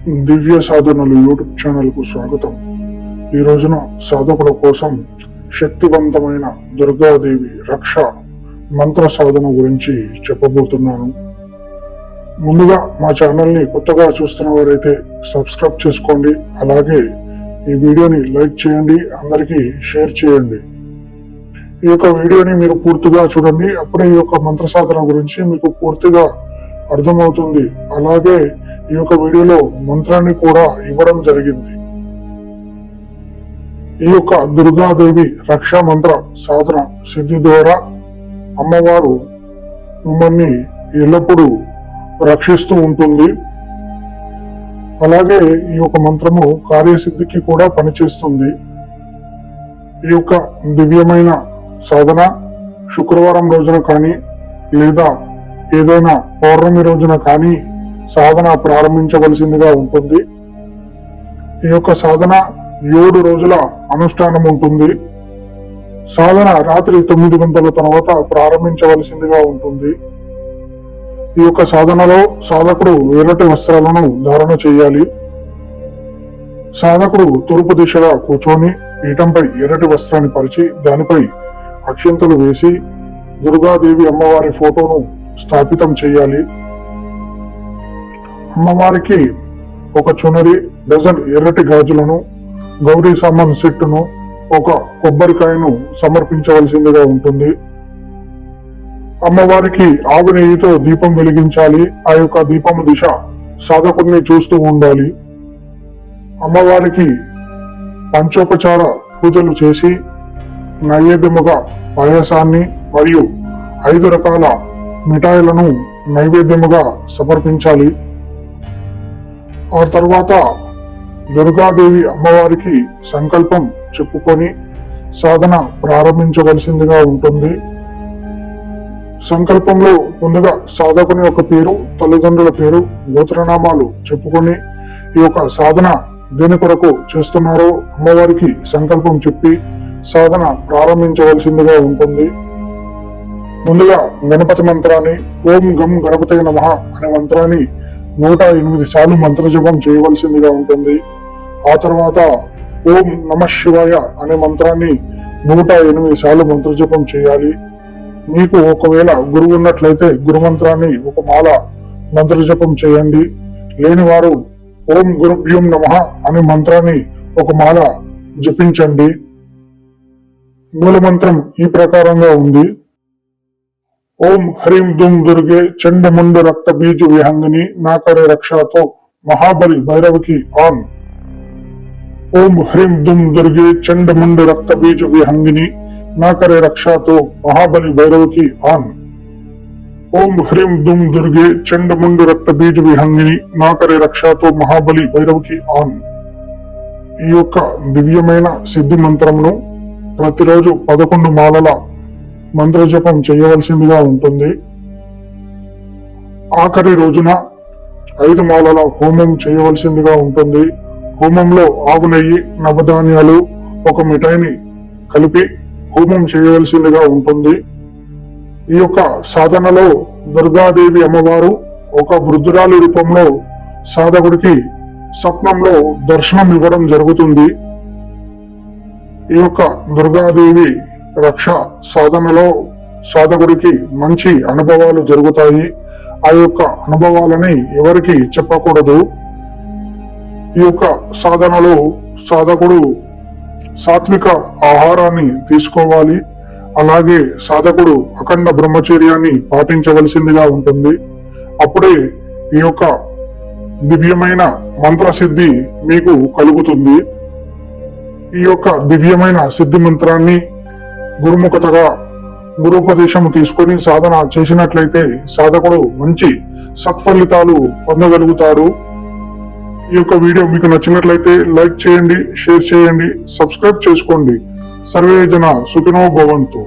దివ్య సాధనలు YouTube channel కు స్వాగతం. ఈ రోజున సాధకుల కోసం శక్తివంతమైన దుర్గాదేవి రక్ష మంత్ర సాధన గురించి చెప్పబోతున్నాను. ముందుగా మా ఛానల్ ని కొత్తగా చూస్తున్న వారైతే సబ్స్క్రైబ్ చేసుకోండి. అలాగే ఈ వీడియోని లైక్ చేయండి, అందరికీ షేర్ చేయండి. ఈ యొక్క వీడియోని మీరు పూర్తిగా చూడండి, అప్పుడే ఈ యొక్క మంత్ర సాధన గురించి మీకు పూర్తిగా అర్థమవుతుంది. అలాగే ఈ యొక్క వీడియోలో మంత్రాన్ని కూడా ఇవ్వడం జరిగింది. ఈ యొక్క దుర్గాదేవి రక్షా మంత్ర సాధన సిద్ధి ద్వారా అమ్మవారు మిమ్మల్ని ఎల్లప్పుడూ రక్షిస్తూ ఉంటుంది. అలాగే ఈ యొక్క మంత్రము కార్యసిద్ధికి కూడా పనిచేస్తుంది. ఈ యొక్క దివ్యమైన సాధన శుక్రవారం రోజున కానీ లేదా ఏదైనా పౌర్ణమి రోజున కానీ సాధన ప్రారంభించవలసిందిగా ఉంటుంది. ఈ యొక్క సాధన 7 రోజుల అనుష్ఠానం ఉంటుంది. సాధన రాత్రి 9 గంటల తర్వాత ప్రారంభించవలసిందిగా ఉంటుంది. ఈ యొక్క సాధనలో సాధకుడు ఎర్రటి వస్త్రాలను ధారణ చేయాలి. సాధకుడు తూర్పు దిశగా కూర్చొని పీఠంపై ఎర్రటి వస్త్రాన్ని పరిచి దానిపై అక్షింతలు వేసి దుర్గాదేవి అమ్మవారి ఫోటోను స్థాపితం చేయాలి. అమ్మవారికి ఒక చునరి, డజన్ ఎర్రటి గాజులను, గౌరీ సామాన్ సెట్టును, ఒక కొబ్బరికాయను సమర్పించవలసిందిగా ఉంటుంది. అమ్మవారికి ఆవు నెయ్యితో దీపం వెలిగించాలి. ఆ యొక్క దీపము దిశ సాధకుడిని చూస్తూ ఉండాలి. అమ్మవారికి పంచోపచార పూజలు చేసి నైవేద్యముగా పాయసాన్ని మరియు 5 రకాల మిఠాయిలను నైవేద్యముగా సమర్పించాలి. ఆ తర్వాత దుర్గాదేవి అమ్మవారికి సంకల్పం చెప్పుకొని సాధన ప్రారంభించవలసిందిగా ఉంటుంది. సంకల్పంలో ముందుగా సాధకుని యొక్క పేరు, తల్లిదండ్రుల పేరు, గోత్రనామాలు చెప్పుకొని ఈ యొక్క సాధన దేని కొరకు చేస్తున్నారో అమ్మవారికి సంకల్పం చెప్పి సాధన ప్రారంభించవలసిందిగా ఉంటుంది. ముందుగా గణపతి మంత్రాన్ని ఓం గం గణపతయ నమః అనే మంత్రాన్ని 108 సార్లు మంత్రజపం చేయవలసిందిగా ఉంటుంది. ఆ తర్వాత ఓం నమః శివాయ అనే మంత్రాన్ని 108 సార్లు మంత్రజపం చేయాలి. మీకు ఒకవేళ గురువు ఉన్నట్లయితే గురు మంత్రాన్ని ఒక మాల మంత్రజపం చేయండి. లేని వారు ఓం గురుభ్యం నమః అనే మంత్రాన్ని ఒక మాల జపించండి. మూల మంత్రం ఈ ప్రకారంగా ఉంది. ఓం హ్రీం దుం దుర్గే చండముండ రక్త బీజ విహంగిని నాకరే రక్షాతో మహాబలి భైరవకి ఆన్. ఓం హ్రీం దుం దుర్గే చండముండ రక్త బీజ విహంగిని నాకరే రక్షాతో మహాబలి భైరవకి ఆన్. ఓం హ్రీం దుం దుర్గే చండముండ రక్త బీజ విహంగిని నాకరే రక్షాతో మహాబలి భైరవకి ఆన్. ఈ యొక్క దివ్యమైన సిద్ధి మంత్రమును ప్రతిరోజు 11 మాలల మంత్రజపం చేయవలసిందిగా ఉంటుంది. ఆఖరి రోజున 5 మాలల హోమం చేయవలసిందిగా ఉంటుంది. హోమంలో ఆవు నెయ్యి, నవధాన్యాలు, ఒక మిఠాయిని కలిపి హోమం చేయవలసిందిగా ఉంటుంది. ఈ యొక్క సాధనలో దుర్గాదేవి అమ్మవారు ఒక వృద్ధురాలి రూపంలో సాధకుడికి స్వప్నంలో దర్శనం ఇవ్వడం జరుగుతుంది. ఈ యొక్క దుర్గాదేవి రక్ష సాధనలో సాధకుడికి మంచి అనుభవాలు జరుగుతాయి. ఆ యొక్క అనుభవాలని ఎవరికి చెప్పకూడదు. ఈ యొక్క సాధనలో సాధకుడు సాత్విక ఆహారాన్ని తీసుకోవాలి. అలాగే సాధకుడు అఖండ బ్రహ్మచర్యాన్ని పాటించవలసిందిగా ఉంటుంది. అప్పుడే ఈ యొక్క దివ్యమైన మంత్రసిద్ధి మీకు కలుగుతుంది. ఈ యొక్క దివ్యమైన సిద్ధి మంత్రాన్ని గురుముఖతగా గురుపదేశం తీసుకొని సాధన చేసినట్లయితే సాధకుడు మంచి సత్ఫలితాలు పొందగలుగుతాడు. ఈ యొక్క వీడియో మీకు నచ్చినట్లయితే లైక్ చేయండి, షేర్ చేయండి, సబ్స్క్రైబ్ చేసుకోండి. సర్వే జన సుఖినో భవంతు.